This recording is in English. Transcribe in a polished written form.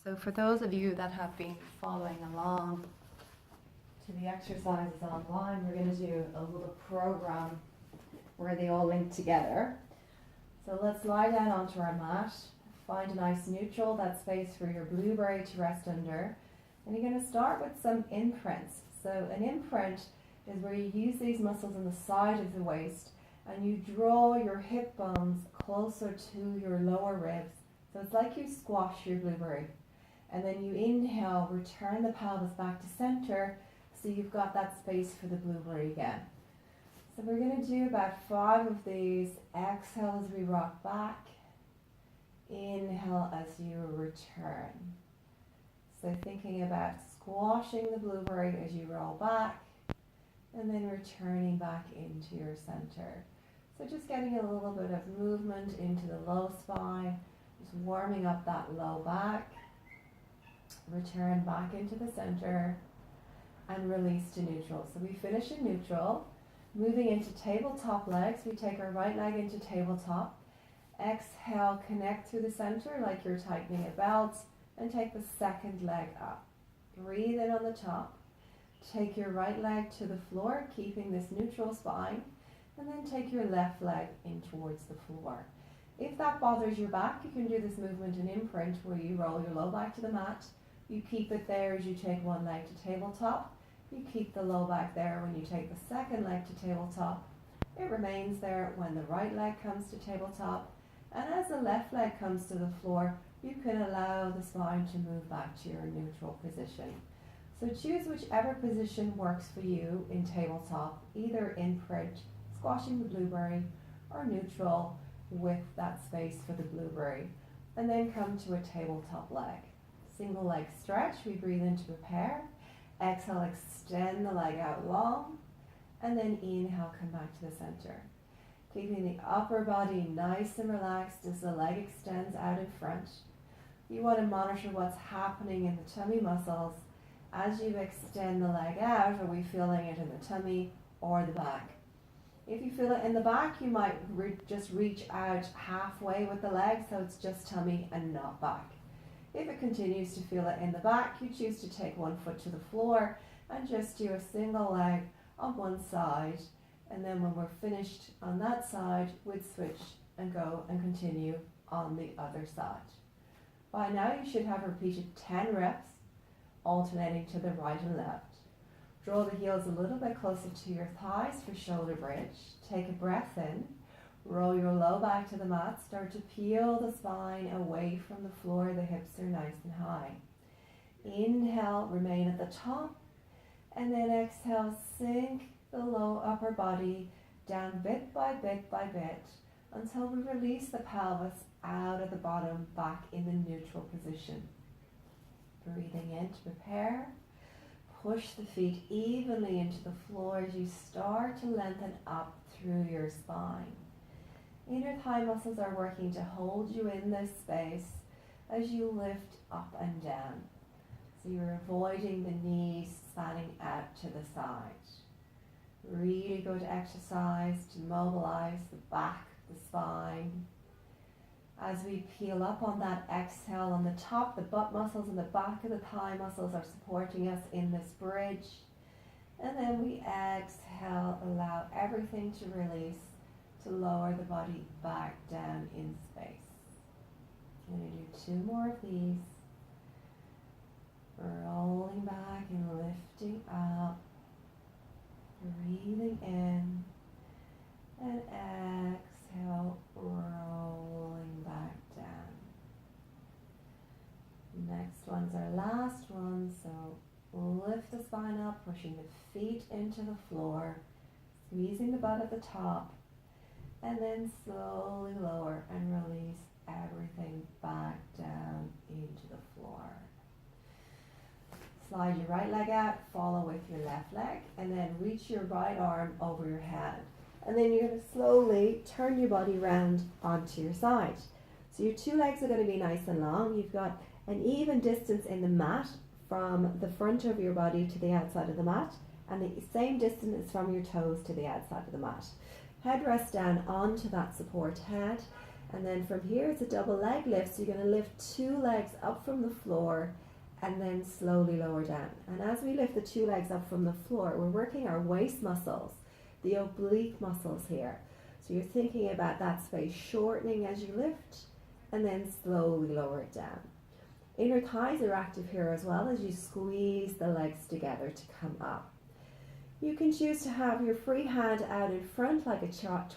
So for those of you that have been following along to the exercises online, we're going to do a little program where they all link together. So let's lie down onto our mat, find a nice neutral, that space for your blueberry to rest under. And you're going to start with some imprints. So an imprint is where you use these muscles on the side of the waist and you draw your hip bones closer to your lower ribs. So it's like you squash your blueberry. And then you inhale, return the pelvis back to center, so you've got that space for the blueberry again. So we're going to do about 5 of these. Exhale as we rock back. Inhale as you return. So thinking about squashing the blueberry as you roll back, and then returning back into your center. So just getting a little bit of movement into the low spine, just warming up that low back. Return back into the center and release to neutral. So we finish in neutral. Moving into tabletop legs, we take our right leg into tabletop. Exhale, connect through the center like you're tightening a belt, and take the second leg up. Breathe in on the top. Take your right leg to the floor, keeping this neutral spine, and then take your left leg in towards the floor. If that bothers your back, you can do this movement in imprint where you roll your low back to the mat. You keep it there as you take one leg to tabletop. You keep the low back there when you take the second leg to tabletop. It remains there when the right leg comes to tabletop. And as the left leg comes to the floor, you can allow the spine to move back to your neutral position. So choose whichever position works for you in tabletop, either imprint, squashing the blueberry, or neutral with that space for the blueberry. And then come to a tabletop leg. Single leg stretch, we breathe in to prepare. Exhale, extend the leg out long. And then inhale, come back to the center. Keeping the upper body nice and relaxed as the leg extends out in front. You want to monitor what's happening in the tummy muscles as you extend the leg out. Are we feeling it in the tummy or the back? If you feel it in the back, you might just reach out halfway with the leg, so it's just tummy and not back. If it continues to feel it in the back, you choose to take one foot to the floor and just do a single leg on one side. And then when we're finished on that side, we'd switch and go and continue on the other side. By now you should have repeated 10 reps, alternating to the right and left. Draw the heels a little bit closer to your thighs for shoulder bridge. Take a breath in. Roll your low back to the mat. Start to peel the spine away from the floor. The hips are nice and high. Inhale, remain at the top. And then exhale, sink the low upper body down bit by bit by bit until we release the pelvis out of the bottom back in the neutral position. Breathing in to prepare. Push the feet evenly into the floor as you start to lengthen up through your spine. Inner thigh muscles are working to hold you in this space as you lift up and down. So you're avoiding the knees spanning out to the side. Really good exercise to mobilize the back, the spine. As we peel up on that exhale on the top, the butt muscles and the back of the thigh muscles are supporting us in this bridge. And then we exhale, allow everything to release, to lower the body back down in space. I'm going to do 2 more of these. Rolling back and lifting up. Breathing in. And exhale, rolling back down. Next one's our last one. So lift the spine up, pushing the feet into the floor. Squeezing the butt at the top. And then slowly lower and release everything back down into the floor. Slide your right leg out, follow with your left leg, and then reach your right arm over your head. And then you're going to slowly turn your body round onto your side. So your 2 legs are going to be nice and long. You've got an even distance in the mat from the front of your body to the outside of the mat, and the same distance is from your toes to the outside of the mat. Head rests down onto that support head. And then from here it's a double leg lift, so you're going to lift 2 legs up from the floor and then slowly lower down. And as we lift the 2 legs up from the floor, we're working our waist muscles, the oblique muscles here. So you're thinking about that space shortening as you lift and then slowly lower it down. Inner thighs are active here as well as you squeeze the legs together to come up. You can choose to have your free hand out in front like a tripod,